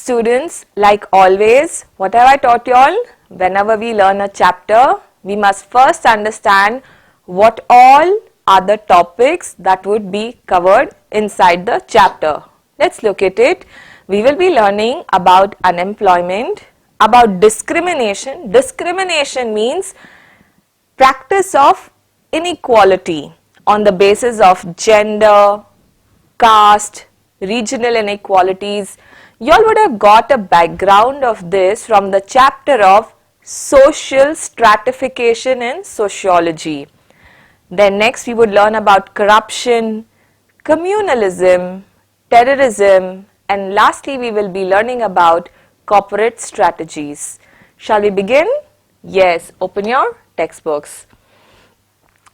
Students, like always, what have I taught you all? Whenever we learn a chapter, we must first understand what all are the topics that would be covered inside the chapter. Let's look at it. We will be learning about unemployment, about discrimination. Discrimination means practice of inequality on the basis of gender, caste, regional inequalities. You all would have got a background of this from the chapter of social stratification in sociology. Then next we would learn about corruption, communalism, terrorism, and lastly we will be learning about corporate strategies. Shall we begin? Yes, open your textbooks.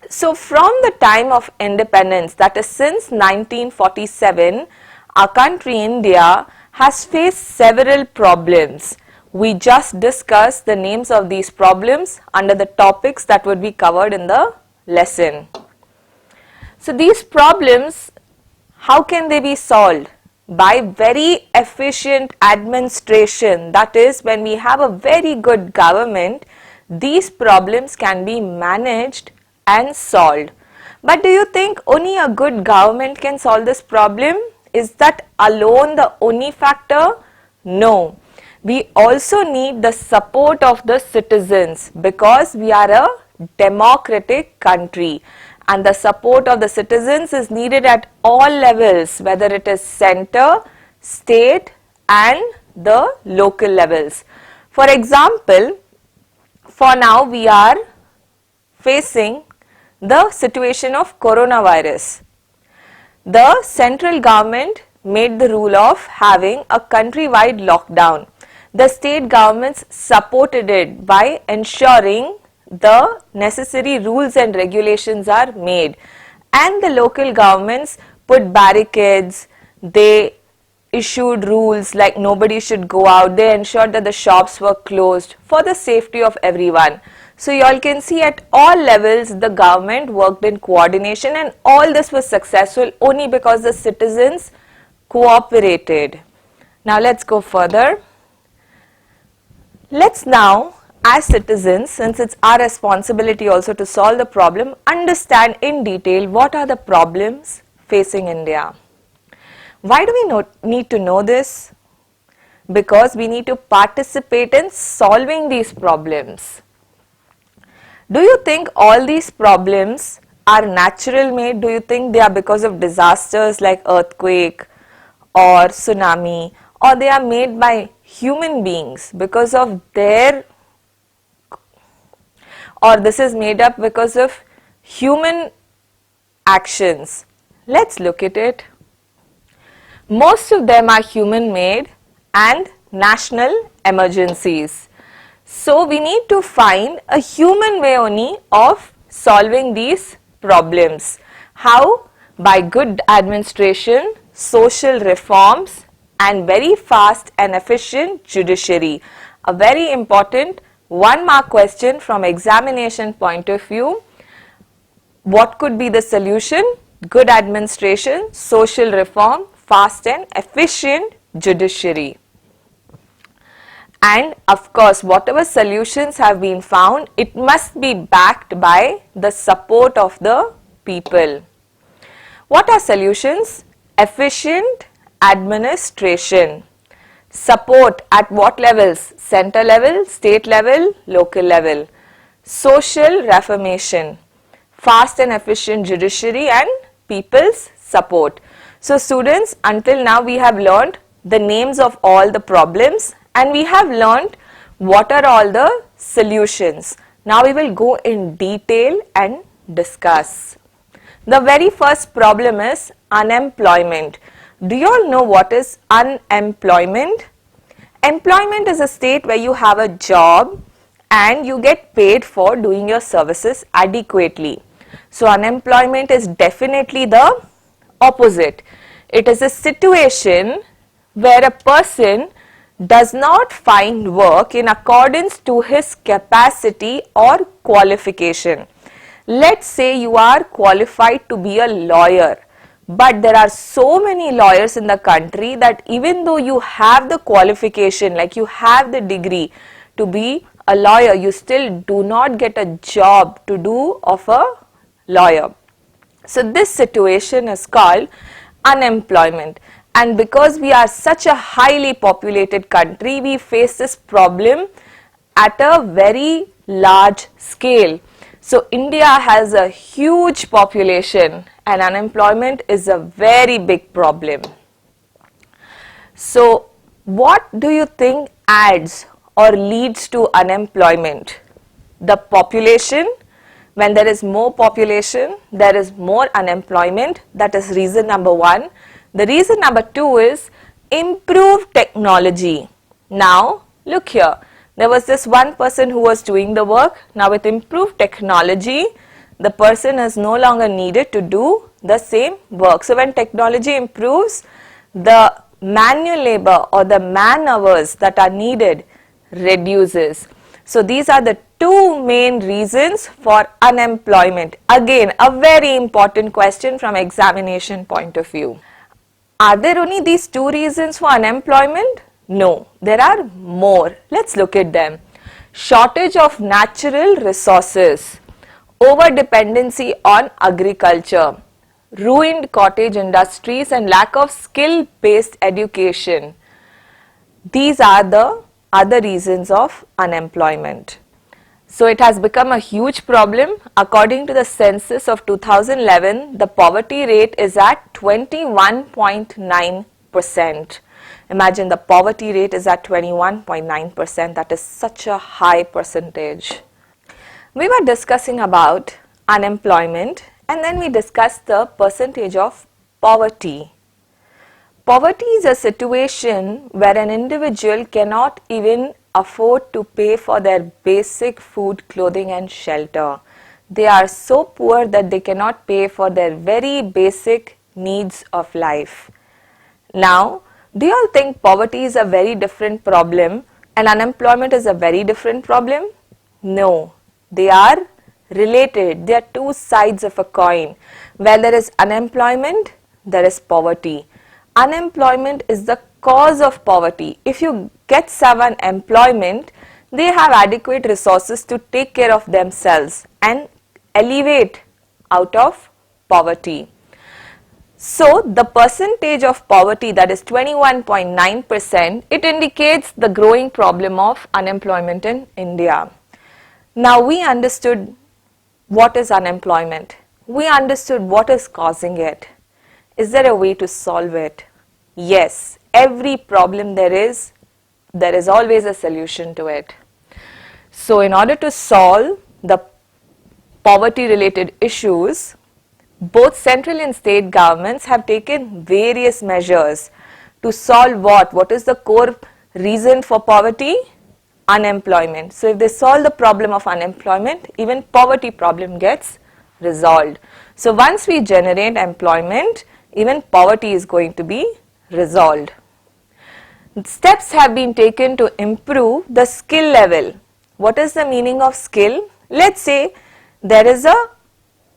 So from the time of independence, that is since 1947, our country India has faced several problems. We just discussed the names of these problems under the topics that would be covered in the lesson. So these problems, how can they be solved? By very efficient administration. That is, when we have a very good government, these problems can be managed and solved. But do you think only a good government can solve this problem? Is that alone the only factor? No. We also need the support of the citizens because we are a democratic country and the support of the citizens is needed at all levels, whether it is center, state and the local levels. For example, for now we are facing the situation of coronavirus. The central government made the rule of having a countrywide lockdown. The state governments supported it by ensuring the necessary rules and regulations are made, and the local governments put barricades, they issued rules like nobody should go out, they ensured that the shops were closed for the safety of everyone. So you all can see at all levels the government worked in coordination and all this was successful only because the citizens cooperated. Now let's go further. Let's now, as citizens, since it's our responsibility also to solve the problem, understand in detail what are the problems facing India. Why do we need to know this? Because we need to participate in solving these problems. Do you think all these problems are natural made? Do you think they are because of disasters like earthquake or tsunami, or they are made by human beings because of their, or this is made up because of human actions? Let's look at it. Most of them are human made and national emergencies. So we need to find a human way only of solving these problems. How? By good administration, social reforms and very fast and efficient judiciary. A very important 1-mark question from examination point of view. What could be the solution? Good administration, social reform, fast and efficient judiciary. And of course, whatever solutions have been found, it must be backed by the support of the people. What are solutions? Efficient administration. Support at what levels? Center level, state level, local level. Social reformation. Fast and efficient judiciary and people's support. So students, until now we have learned the names of all the problems and we have learned what are all the solutions. Now we will go in detail and discuss. The very first problem is unemployment. Do you all know what is unemployment? Employment is a state where you have a job and you get paid for doing your services adequately. So unemployment is definitely the opposite. It is a situation where a person does not find work in accordance to his capacity or qualification. Let's say you are qualified to be a lawyer, But there are so many lawyers in the country that even though you have the qualification, like you have the degree to be a lawyer, you still do not get a job to do of a lawyer. So this situation is called unemployment, and because we are such a highly populated country, we face this problem at a very large scale. So India has a huge population and unemployment is a very big problem. So what do you think adds or leads to unemployment? The population. When there is more population, there is more unemployment. That is reason number one. The reason number two is improved technology. Now look here, there was this one person who was doing the work. Now with improved technology, the person is no longer needed to do the same work. So when technology improves, the manual labor or the man hours that are needed reduces. So these are the two main reasons for unemployment. Again, a very important question from examination point of view. Are there only these two reasons for unemployment? No, there are more. Let's look at them. Shortage of natural resources, over dependency on agriculture, ruined cottage industries and lack of skill-based education. These are the other reasons of unemployment. So it has become a huge problem. According to the census of 2011, the poverty rate is at 21.9%. Imagine the poverty rate is at 21.9%. That is such a high percentage. We were discussing about unemployment and then we discussed the percentage of poverty. Poverty is a situation where an individual cannot even afford to pay for their basic food, clothing and shelter. They are so poor that they cannot pay for their very basic needs of life. Now, do you all think poverty is a very different problem and unemployment is a very different problem? No, they are related. They are two sides of a coin. Where there is unemployment, there is poverty. Unemployment is the cause of poverty. If you get someone employment, they have adequate resources to take care of themselves and elevate out of poverty. So the percentage of poverty, that is 21.9%, it indicates the growing problem of unemployment in India. Now we understood what is unemployment. We understood what is causing it. Is there a way to solve it? Yes, every problem there is always a solution to it. So in order to solve the poverty related issues, both central and state governments have taken various measures to solve what? What is the core reason for poverty? Unemployment. So if they solve the problem of unemployment, even poverty problem gets resolved. So once we generate employment, even poverty is going to be resolved. Steps have been taken to improve the skill level. What is the meaning of skill? Let's say there is a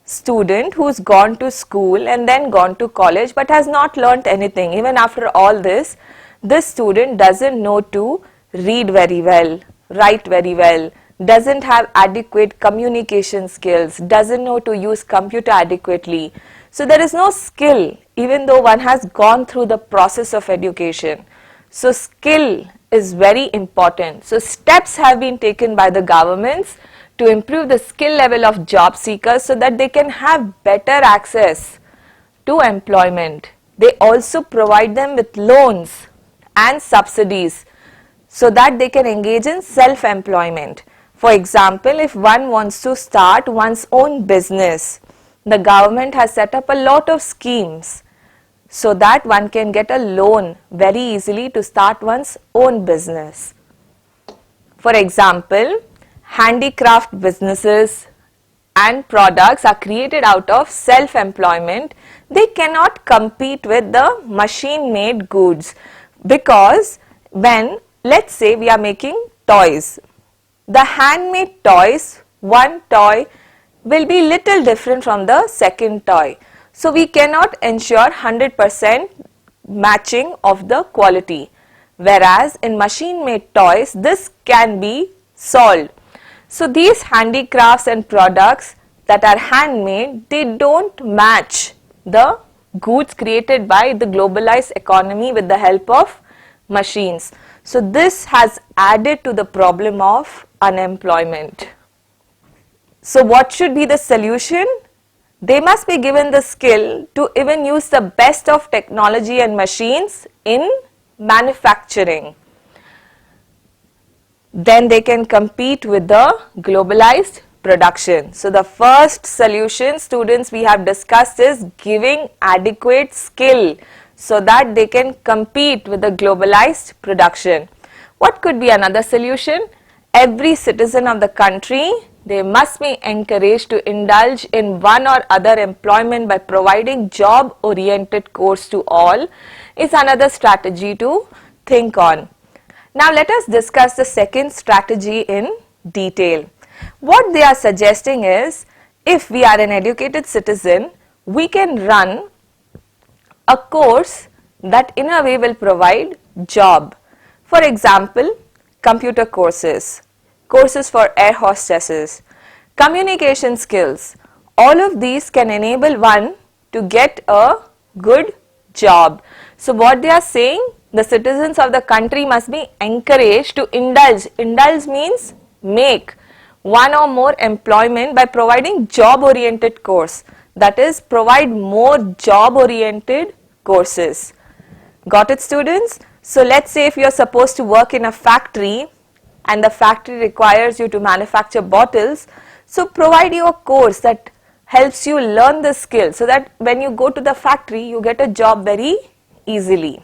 student who's gone to school and then gone to college but has not learnt anything. Even after all this student doesn't know to read very well, write very well, doesn't have adequate communication skills, doesn't know to use computer adequately. So there is no skill even though one has gone through the process of education. So skill is very important. So steps have been taken by the governments to improve the skill level of job seekers so that they can have better access to employment. They also provide them with loans and subsidies so that they can engage in self-employment. For example, if one wants to start one's own business, the government has set up a lot of schemes so that one can get a loan very easily to start one's own business. For example, handicraft businesses and products are created out of self-employment. They cannot compete with the machine-made goods because when, let's say we are making toys, the handmade toys, one toy will be little different from the second toy. So we cannot ensure 100% matching of the quality, whereas in machine made toys this can be solved. So these handicrafts and products that are handmade, they don't match the goods created by the globalized economy with the help of machines. So this has added to the problem of unemployment. So what should be the solution? They must be given the skill to even use the best of technology and machines in manufacturing. Then they can compete with the globalized production. So the first solution, students, we have discussed is giving adequate skill so that they can compete with the globalized production. What could be another solution? Every citizen of the country, they must be encouraged to indulge in one or other employment by providing job oriented course to all is another strategy to think on. Now let us discuss the second strategy in detail. What they are suggesting is, if we are an educated citizen, we can run a course that in a way will provide job. For example, computer courses, courses for air hostesses, communication skills. All of these can enable one to get a good job. So what they are saying, the citizens of the country must be encouraged to indulge. Indulge means make one or more employment by providing job oriented course. That is, provide more job oriented courses. Got it, students? So let's say if you are supposed to work in a factory and the factory requires you to manufacture bottles, so provide you a course that helps you learn the skill so that when you go to the factory you get a job very easily.